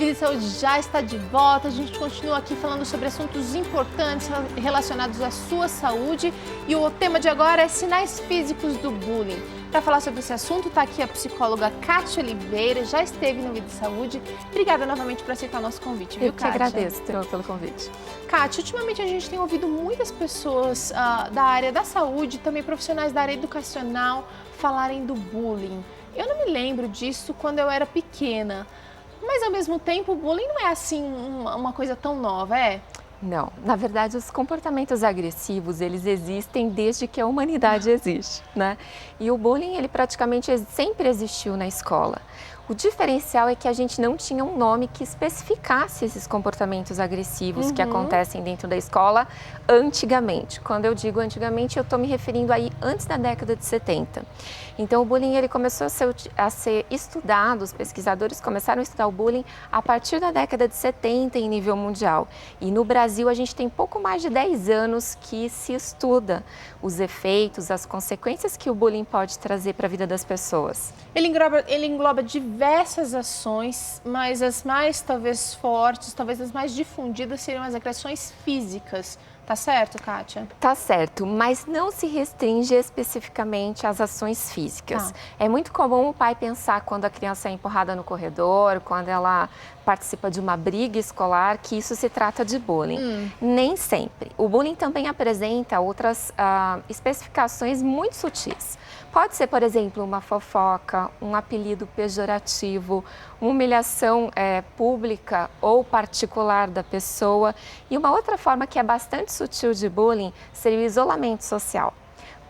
Vida e Saúde já está de volta. A gente continua aqui falando sobre assuntos importantes relacionados à sua saúde. E o tema de agora é sinais físicos do bullying. Para falar sobre esse assunto, está aqui a psicóloga Kátia Oliveira, já esteve no Vida e Saúde. Obrigada novamente por aceitar o nosso convite, viu, Kátia? Eu que agradeço pelo convite. Kátia, ultimamente a gente tem ouvido muitas pessoas da área da saúde, também profissionais da área educacional, falarem do bullying. Eu não me lembro disso quando eu era pequena. Mas, ao mesmo tempo, o bullying não é, assim, uma coisa tão nova, é? Não, na verdade, os comportamentos agressivos, eles existem desde que a humanidade existe, né? E o bullying, ele praticamente sempre existiu na escola. O diferencial é que a gente não tinha um nome que especificasse esses comportamentos agressivos que acontecem dentro da escola antigamente. Quando eu digo antigamente, eu estou me referindo aí antes da década de 70. Então, o bullying ele começou a ser estudado, os pesquisadores começaram a estudar o bullying a partir da década de 70 em nível mundial. E no Brasil, a gente tem pouco mais de 10 anos que se estuda os efeitos, as consequências que o bullying pode trazer para a vida das pessoas. Ele engloba diversas ações, mas as mais talvez fortes, talvez as mais difundidas seriam as agressões físicas. Tá certo, Kátia? Tá certo, mas não se restringe especificamente às ações físicas. É muito comum o pai pensar quando a criança é empurrada no corredor, quando ela participa de uma briga escolar, que isso se trata de bullying. Nem sempre. O bullying também apresenta outras especificações muito sutis. Pode ser, por exemplo, uma fofoca, um apelido pejorativo, uma humilhação pública ou particular da pessoa. E uma outra forma que é bastante sutil de bullying seria o isolamento social.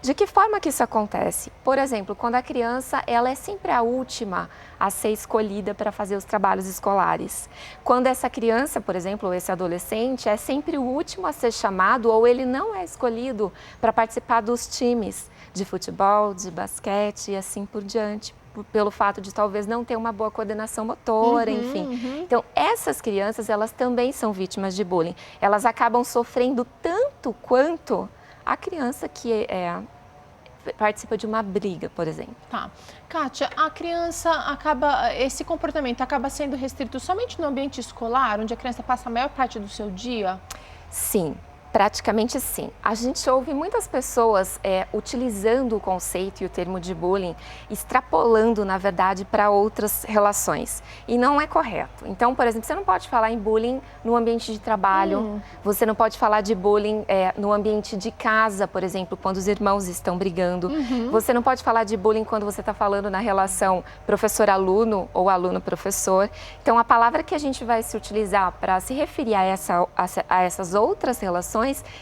De que forma que isso acontece? Por exemplo, quando a criança ela é sempre a última a ser escolhida para fazer os trabalhos escolares. Quando essa criança, por exemplo, ou esse adolescente, é sempre o último a ser chamado ou ele não é escolhido para participar dos times de futebol, de basquete e assim por diante, pelo fato de talvez não ter uma boa coordenação motora, enfim. Então, essas crianças, elas também são vítimas de bullying. Elas acabam sofrendo tanto quanto a criança que participa de uma briga, por exemplo. Tá. Kátia, a criança esse comportamento acaba sendo restrito somente no ambiente escolar, onde a criança passa a maior parte do seu dia? Sim. Praticamente sim. A gente ouve muitas pessoas utilizando o conceito e o termo de bullying, extrapolando, na verdade, para outras relações. E não é correto. Então, por exemplo, você não pode falar em bullying no ambiente de trabalho, você não pode falar de bullying no ambiente de casa, por exemplo, quando os irmãos estão brigando. Você não pode falar de bullying quando você está falando na relação professor-aluno ou aluno-professor. Então, a palavra que a gente vai se utilizar para se referir a essas outras relações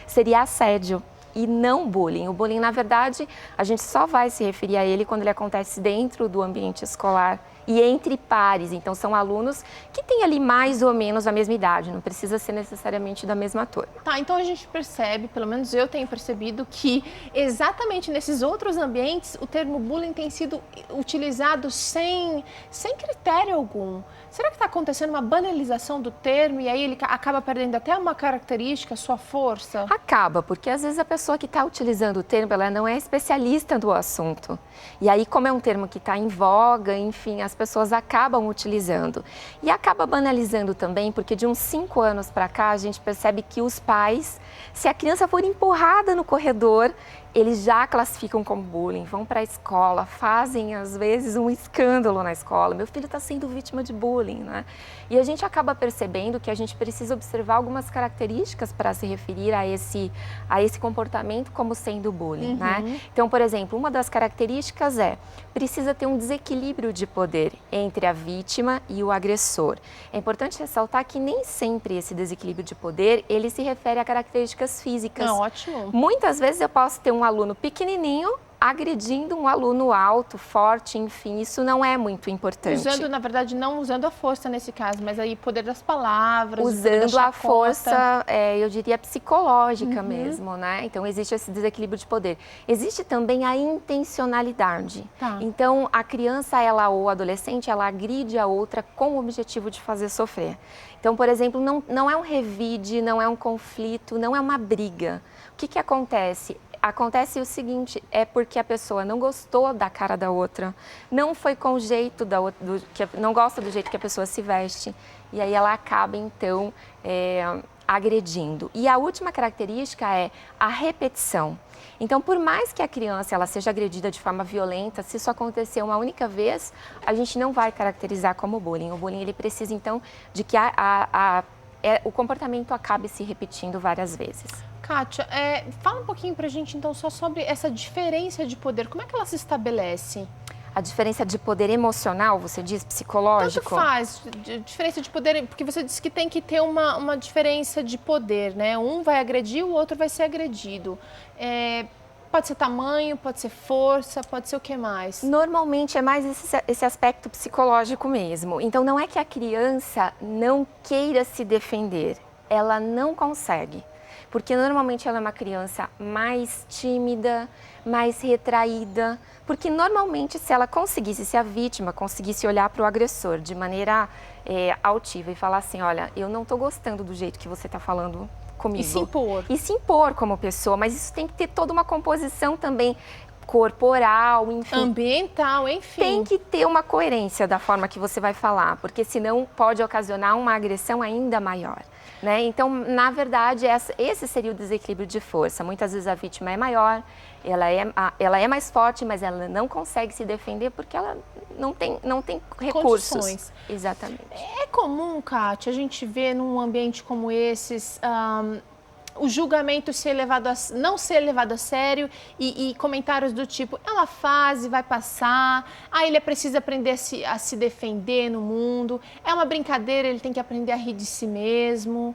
seria assédio e não bullying. O bullying, na verdade, a gente só vai se referir a ele quando ele acontece dentro do ambiente escolar e entre pares. Então, são alunos que têm ali mais ou menos a mesma idade, não precisa ser necessariamente da mesma turma. Tá, então a gente percebe, pelo menos eu tenho percebido, que exatamente nesses outros ambientes o termo bullying tem sido utilizado sem critério algum. Será que está acontecendo uma banalização do termo e aí ele acaba perdendo até uma característica, sua força? Acaba, porque às vezes a pessoa que está utilizando o termo, ela não é especialista do assunto. E aí, como é um termo que está em voga, enfim, as pessoas acabam utilizando. E acaba banalizando também, porque de uns 5 anos para cá, a gente percebe que os pais, se a criança for empurrada no corredor, eles já classificam como bullying, vão para a escola, fazem às vezes um escândalo na escola. Meu filho está sendo vítima de bullying, né? E a gente acaba percebendo que a gente precisa observar algumas características para se referir a esse comportamento como sendo bullying, né? Então, por exemplo, uma das características precisa ter um desequilíbrio de poder entre a vítima e o agressor. É importante ressaltar que nem sempre esse desequilíbrio de poder, ele se refere a características físicas. Ótimo. Muitas vezes eu posso ter um aluno pequenininho agredindo um aluno alto, forte, enfim, isso não é muito importante. Usando, na verdade, não usando a força nesse caso, mas aí o poder das palavras, usando a força, eu diria, psicológica mesmo, né? Então, existe esse desequilíbrio de poder. Existe também a intencionalidade. Tá. Então, a criança, ou o adolescente, ela agride a outra com o objetivo de fazer sofrer. Então, por exemplo, não é um revide, não é um conflito, não é uma briga. O que acontece? Acontece o seguinte, é porque a pessoa não gostou da cara da outra, não foi com o jeito da outra, não gosta do jeito que a pessoa se veste, e aí ela acaba, então, agredindo. E a última característica é a repetição. Então, por mais que a criança ela seja agredida de forma violenta, se isso acontecer uma única vez, a gente não vai caracterizar como bullying. O bullying ele precisa, então, de que o comportamento acabe se repetindo várias vezes. Kátia, fala um pouquinho pra gente, então, só sobre essa diferença de poder. Como é que ela se estabelece? A diferença de poder emocional, você diz, psicológico? Tanto faz, diferença de poder, porque você disse que tem que ter uma diferença de poder, né? Um vai agredir, o outro vai ser agredido. Pode ser tamanho, pode ser força, pode ser o que mais? Normalmente é mais esse aspecto psicológico mesmo. Então não é que a criança não queira se defender, ela não consegue. Porque normalmente ela é uma criança mais tímida, mais retraída. Porque normalmente se ela conseguisse, se a vítima conseguisse olhar para o agressor de maneira altiva e falar assim, olha, eu não estou gostando do jeito que você está falando comigo. E se impor. E se impor como pessoa, mas isso tem que ter toda uma composição também corporal, enfim. Ambiental, enfim. Tem que ter uma coerência da forma que você vai falar, porque senão pode ocasionar uma agressão ainda maior. Né? Então, na verdade, esse seria o desequilíbrio de força. Muitas vezes a vítima é maior, ela é mais forte, mas ela não consegue se defender porque ela não tem recursos. Condições. Exatamente. É comum, Kátia, a gente ver num ambiente como esses, o julgamento não ser levado a sério e comentários do tipo, é uma fase, vai passar, ele precisa aprender a se defender no mundo, é uma brincadeira, ele tem que aprender a rir de si mesmo.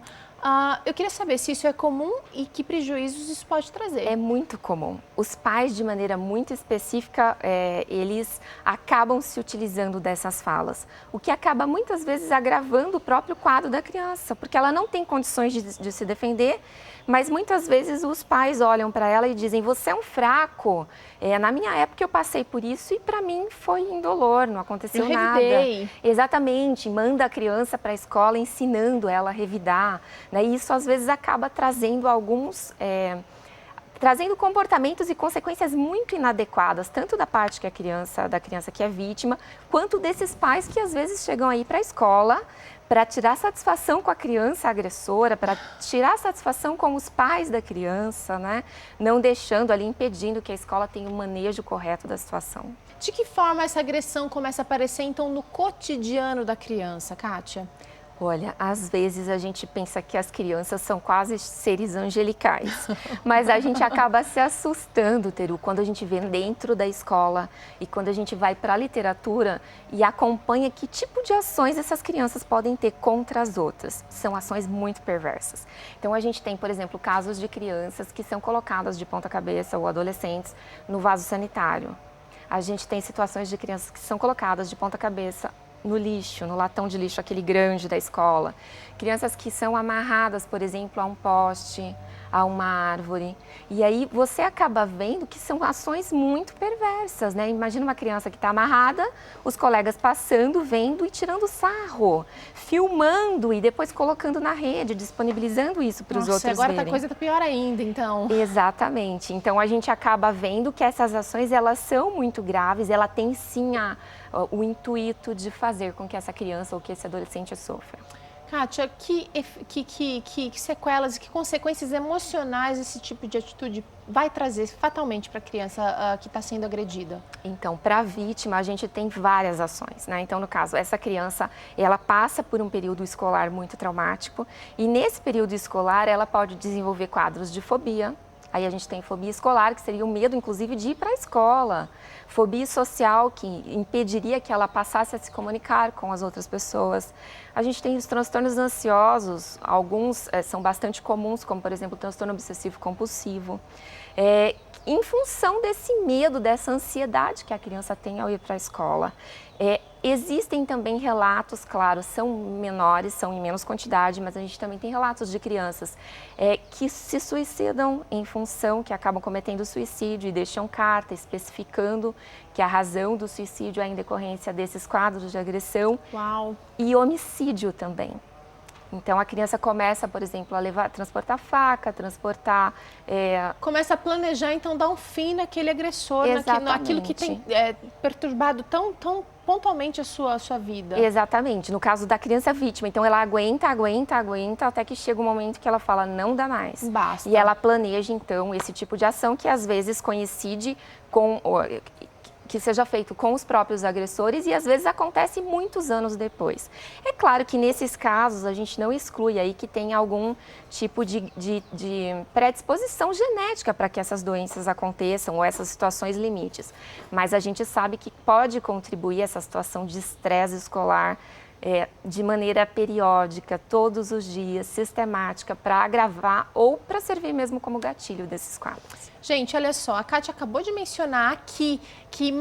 Eu queria saber se isso é comum e que prejuízos isso pode trazer. É muito comum. Os pais, de maneira muito específica, eles acabam se utilizando dessas falas, o que acaba muitas vezes agravando o próprio quadro da criança, porque ela não tem condições de se defender, mas muitas vezes os pais olham para ela e dizem, você é um fraco, na minha época eu passei por isso e para mim foi indolor, não aconteceu nada. Exatamente, manda a criança para a escola ensinando ela a revidar, né? E isso às vezes acaba trazendo trazendo comportamentos e consequências muito inadequadas, tanto da parte da criança que é vítima, quanto desses pais que às vezes chegam aí para a escola para tirar satisfação com a criança agressora, para tirar satisfação com os pais da criança, né? Não deixando ali, impedindo que a escola tenha um manejo correto da situação. De que forma essa agressão começa a aparecer, então, no cotidiano da criança, Kátia? Olha, às vezes a gente pensa que as crianças são quase seres angelicais, mas a gente acaba se assustando, Teru, quando a gente vê dentro da escola e quando a gente vai para a literatura e acompanha que tipo de ações essas crianças podem ter contra as outras. São ações muito perversas. Então a gente tem, por exemplo, casos de crianças que são colocadas de ponta cabeça ou adolescentes no vaso sanitário. A gente tem situações de crianças que são colocadas de ponta cabeça no lixo, no latão de lixo, aquele grande da escola. Crianças que são amarradas, por exemplo, a um poste, a uma árvore. E aí você acaba vendo que são ações muito perversas, né? Imagina uma criança que está amarrada, os colegas passando, vendo e tirando sarro, filmando e depois colocando na rede, disponibilizando isso para os outros verem. Agora a coisa está pior ainda, então. Exatamente. Então a gente acaba vendo que essas ações, elas são muito graves, ela tem sim o intuito de fazer com que essa criança ou que esse adolescente sofra. Kátia, que sequelas e que consequências emocionais esse tipo de atitude vai trazer fatalmente para a criança que está sendo agredida? Então, para a vítima, a gente tem várias ações, né? Então, no caso, essa criança, ela passa por um período escolar muito traumático e nesse período escolar ela pode desenvolver quadros de fobia. Aí a gente tem fobia escolar, que seria o medo, inclusive, de ir para a escola. Fobia social, que impediria que ela passasse a se comunicar com as outras pessoas. A gente tem os transtornos ansiosos, alguns são bastante comuns, como, por exemplo, o transtorno obsessivo-compulsivo. Em função desse medo, dessa ansiedade que a criança tem ao ir para a escola. Existem também relatos, claro, são menores, são em menos quantidade, mas a gente também tem relatos de crianças que se suicidam em função, que acabam cometendo suicídio e deixam carta especificando que a razão do suicídio é em decorrência desses quadros de agressão. Uau. E homicídio também. Então, a criança começa, por exemplo, a transportar faca, transportar... Começa a planejar, então, dar um fim naquele agressor, naquilo que tem perturbado tão pontualmente a sua vida. Exatamente. No caso da criança vítima, então ela aguenta, até que chega um momento que ela fala, não dá mais. Basta. E ela planeja, então, esse tipo de ação que às vezes coincide com... que seja feito com os próprios agressores e às vezes acontece muitos anos depois. É claro que nesses casos a gente não exclui aí que tem algum tipo de predisposição genética para que essas doenças aconteçam ou essas situações limites. Mas a gente sabe que pode contribuir essa situação de estresse escolar de maneira periódica, todos os dias, sistemática, para agravar ou para servir mesmo como gatilho desses quadros. Gente, olha só, a Kátia acabou de mencionar aqui que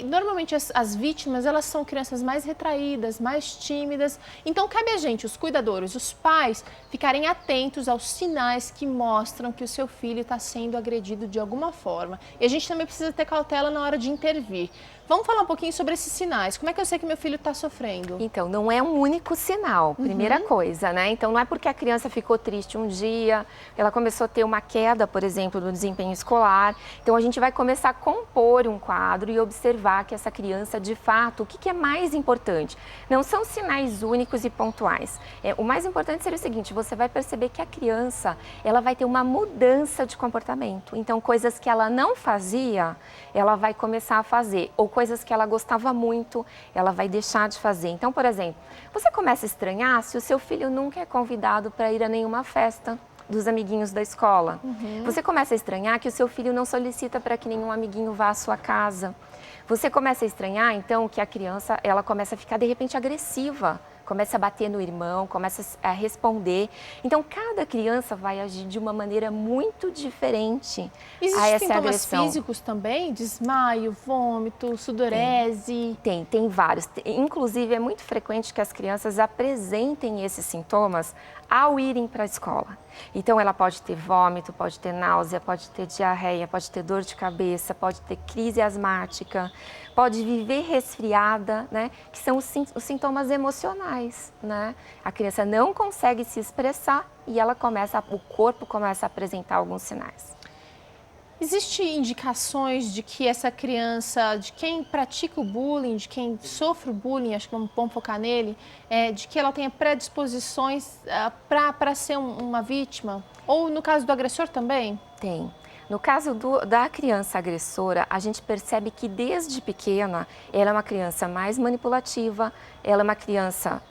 normalmente as vítimas, elas são crianças mais retraídas, mais tímidas. Então, cabe a gente, os cuidadores, os pais, ficarem atentos aos sinais que mostram que o seu filho está sendo agredido de alguma forma. E a gente também precisa ter cautela na hora de intervir. Vamos falar um pouquinho sobre esses sinais. Como é que eu sei que meu filho está sofrendo? Então, não é um único sinal, primeira coisa, né? Então, não é porque a criança ficou triste um dia, ela começou a ter uma queda, por exemplo, do desempenho escolar. Então, a gente vai começar a compor um quadro e observar que essa criança, de fato, o que é mais importante? Não são sinais únicos e pontuais. O mais importante seria o seguinte, você vai perceber que a criança, ela vai ter uma mudança de comportamento. Então, coisas que ela não fazia, ela vai começar a fazer. Ou coisas que ela gostava muito, ela vai deixar de fazer. Então, por exemplo, você começa a estranhar se o seu filho nunca é convidado para ir a nenhuma festa dos amiguinhos da escola. Você começa a estranhar que o seu filho não solicita para que nenhum amiguinho vá à sua casa. Você começa a estranhar, então, que a criança, ela começa a ficar, de repente, agressiva. Começa a bater no irmão, começa a responder. Então, cada criança vai agir de uma maneira muito diferente a essa agressão. Existem sintomas físicos também? Desmaio, vômito, sudorese? Tem vários. Inclusive, é muito frequente que as crianças apresentem esses sintomas ao irem para a escola. Então, ela pode ter vômito, pode ter náusea, pode ter diarreia, pode ter dor de cabeça, pode ter crise asmática, pode viver resfriada, né? Que são os sintomas emocionais, né? A criança não consegue se expressar e o corpo começa a apresentar alguns sinais. Existem indicações de que essa criança, de quem pratica o bullying, de quem sofre o bullying, acho que vamos focar nele, de que ela tenha predisposições para ser uma vítima? Ou no caso do agressor também? Tem. No caso da criança agressora, a gente percebe que desde pequena ela é uma criança mais manipulativa, ela é uma criança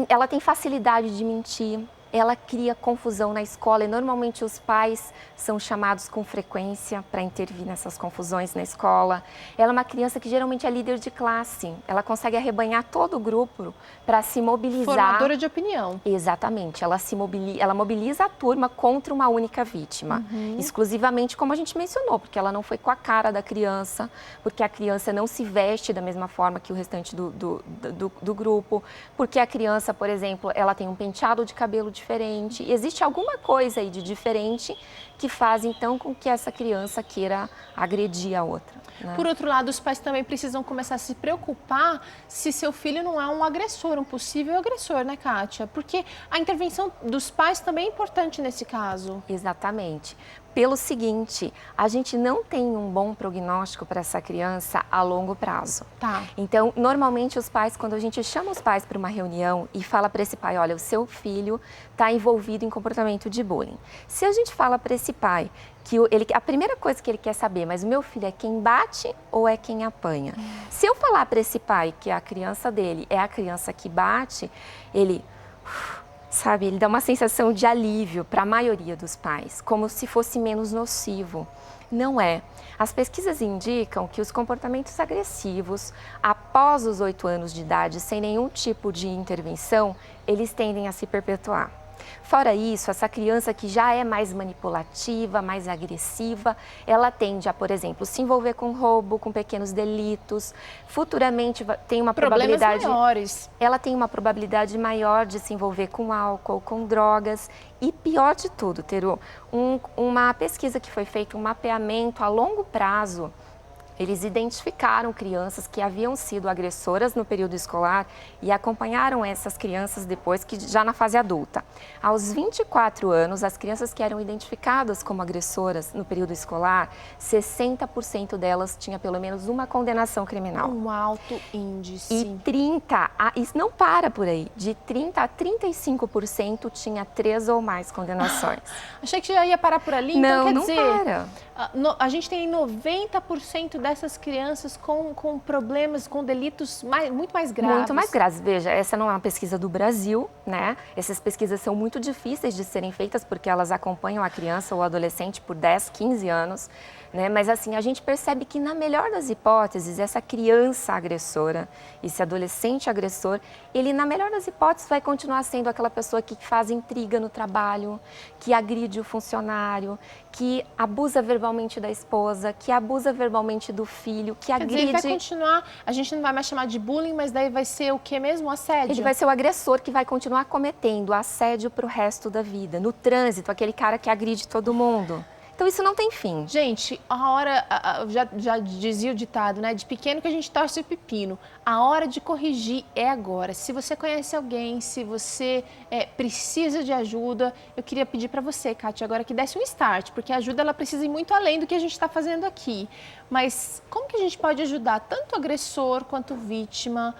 ela tem facilidade de mentir. Ela cria confusão na escola e normalmente os pais são chamados com frequência para intervir nessas confusões na escola. Ela é uma criança que geralmente é líder de classe, ela consegue arrebanhar todo o grupo para se mobilizar. Formadora de opinião. Exatamente, ela mobiliza a turma contra uma única vítima, exclusivamente como a gente mencionou, porque ela não foi com a cara da criança, porque a criança não se veste da mesma forma que o restante do grupo, porque a criança, por exemplo, ela tem um penteado de cabelo diferente. Existe alguma coisa aí de diferente que faz, então, com que essa criança queira agredir a outra, né? Por outro lado, os pais também precisam começar a se preocupar se seu filho não é um agressor, um possível agressor, né, Kátia? Porque a intervenção dos pais também é importante nesse caso. Exatamente. Pelo seguinte, a gente não tem um bom prognóstico para essa criança a longo prazo. Tá. Então, normalmente os pais, quando a gente chama os pais para uma reunião e fala para esse pai, olha, o seu filho está envolvido em comportamento de bullying. Se a gente fala para esse pai que a primeira coisa que ele quer saber, mas o meu filho é quem bate ou é quem apanha? Se eu falar para esse pai que a criança dele é a criança que bate, ele dá uma sensação de alívio para a maioria dos pais, como se fosse menos nocivo. Não é. As pesquisas indicam que os comportamentos agressivos, após os 8 anos de idade, sem nenhum tipo de intervenção, eles tendem a se perpetuar. Fora isso, essa criança que já é mais manipulativa, mais agressiva, ela tende a, por exemplo, se envolver com roubo, com pequenos delitos. Futuramente tem uma probabilidade maiores. Ela tem uma probabilidade maior de se envolver com álcool, com drogas. E pior de tudo, Teru, uma pesquisa que foi feita, um mapeamento a longo prazo Eles identificaram crianças que haviam sido agressoras no período escolar e acompanharam essas crianças depois, que já na fase adulta. Aos 24 anos, as crianças que eram identificadas como agressoras no período escolar, 60% delas tinha pelo menos uma condenação criminal. Um alto índice. E isso não para por aí, de 30 a 35% tinha 3 ou mais condenações. Achei que já ia parar por ali, então quer dizer... Não para. A gente tem 90% dessas crianças com problemas, com delitos muito mais graves. Muito mais graves. Veja, essa não é uma pesquisa do Brasil, né? Essas pesquisas são muito difíceis de serem feitas porque elas acompanham a criança ou o adolescente por 10, 15 anos. Né? Mas assim, a gente percebe que na melhor das hipóteses, essa criança agressora, esse adolescente agressor, ele na melhor das hipóteses vai continuar sendo aquela pessoa que faz intriga no trabalho, que agride o funcionário, que abusa verbalmente da esposa, que abusa verbalmente do filho, que agride... Quer dizer, ele vai continuar, a gente não vai mais chamar de bullying, mas daí vai ser o que mesmo? Assédio? Ele vai ser o agressor que vai continuar cometendo assédio para o resto da vida. No trânsito, aquele cara que agride todo mundo. Então, isso não tem fim. Gente, já dizia o ditado, né? De pequeno que a gente torce o pepino. A hora de corrigir é agora. Se você conhece alguém, se você precisa de ajuda, eu queria pedir para você, Kátia, agora que desse um start, porque a ajuda ela precisa ir muito além do que a gente está fazendo aqui. Mas como que a gente pode ajudar tanto o agressor quanto a vítima?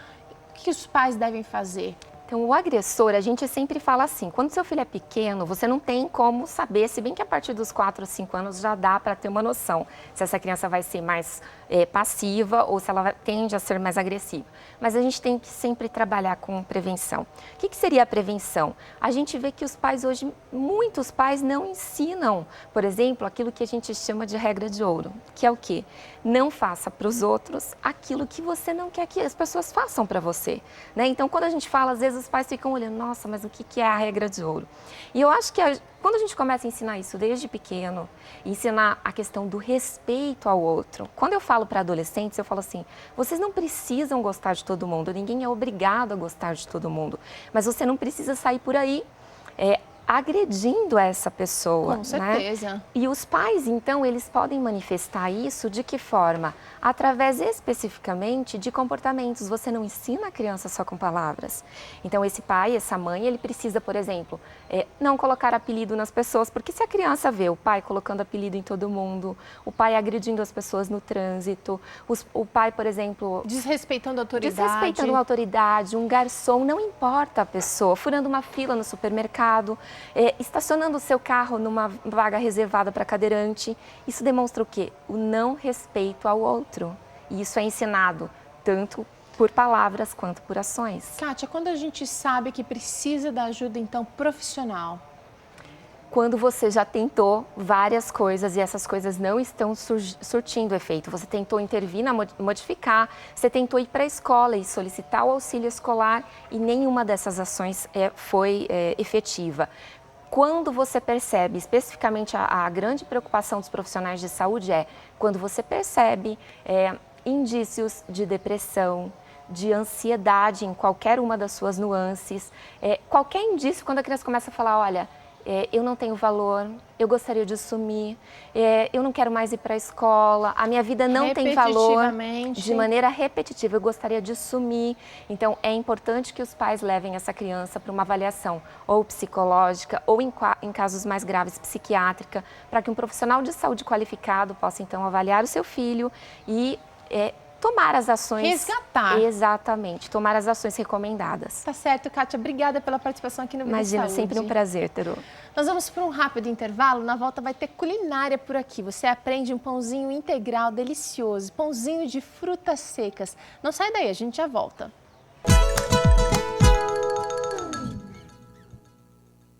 O que os pais devem fazer? Então, o agressor, a gente sempre fala assim, quando seu filho é pequeno, você não tem como saber, se bem que a partir dos 4 ou 5 anos já dá para ter uma noção se essa criança vai ser mais passiva ou se ela tende a ser mais agressiva. Mas a gente tem que sempre trabalhar com prevenção. O que seria a prevenção? A gente vê que os pais hoje, muitos pais não ensinam, por exemplo, aquilo que a gente chama de regra de ouro, que é o quê? Não faça para os outros aquilo que você não quer que as pessoas façam para você. Né? Então, quando a gente fala, às vezes os pais ficam olhando, nossa, mas o que é a regra de ouro? E eu acho que quando a gente começa a ensinar isso desde pequeno, ensinar a questão do respeito ao outro. Quando eu falo para adolescentes, eu falo assim, vocês não precisam gostar de todo mundo, ninguém é obrigado a gostar de todo mundo, mas você não precisa sair por aí agredindo essa pessoa. Com certeza. Né? E os pais, então, eles podem manifestar isso de que forma? Através especificamente de comportamentos. Você não ensina a criança só com palavras. Então, esse pai, essa mãe, ele precisa, por exemplo, não colocar apelido nas pessoas, porque se a criança vê o pai colocando apelido em todo mundo, o pai agredindo as pessoas no trânsito, o pai, por exemplo... Desrespeitando a autoridade. Desrespeitando a autoridade, um garçom, não importa a pessoa, furando uma fila no supermercado, estacionando o seu carro numa vaga reservada para cadeirante. Isso demonstra o quê? O não respeito ao outro. E isso é ensinado tanto por palavras quanto por ações. Kátia, quando a gente sabe que precisa da ajuda, então, profissional? Quando você já tentou várias coisas e essas coisas não estão surtindo efeito. Você tentou intervir, modificar, você tentou ir para a escola e solicitar o auxílio escolar e nenhuma dessas ações foi efetiva. Quando você percebe, especificamente a grande preocupação dos profissionais de saúde quando você percebe indícios de depressão, de ansiedade em qualquer uma das suas nuances, qualquer indício quando a criança começa a falar, olha, eu não tenho valor, eu gostaria de sumir, eu não quero mais ir para a escola, a minha vida não tem valor, de maneira repetitiva, eu gostaria de sumir. Então, é importante que os pais levem essa criança para uma avaliação ou psicológica ou, em casos mais graves, psiquiátrica, para que um profissional de saúde qualificado possa, então, avaliar o seu filho e tomar as ações... Resgatar. Exatamente, tomar as ações recomendadas. Tá certo, Kátia. Obrigada pela participação aqui no Vida Saúde. Imagina, sempre um prazer, Teru. Nós vamos para um rápido intervalo. Na volta vai ter culinária por aqui. Você aprende um pãozinho integral delicioso, pãozinho de frutas secas. Não sai daí, a gente já volta.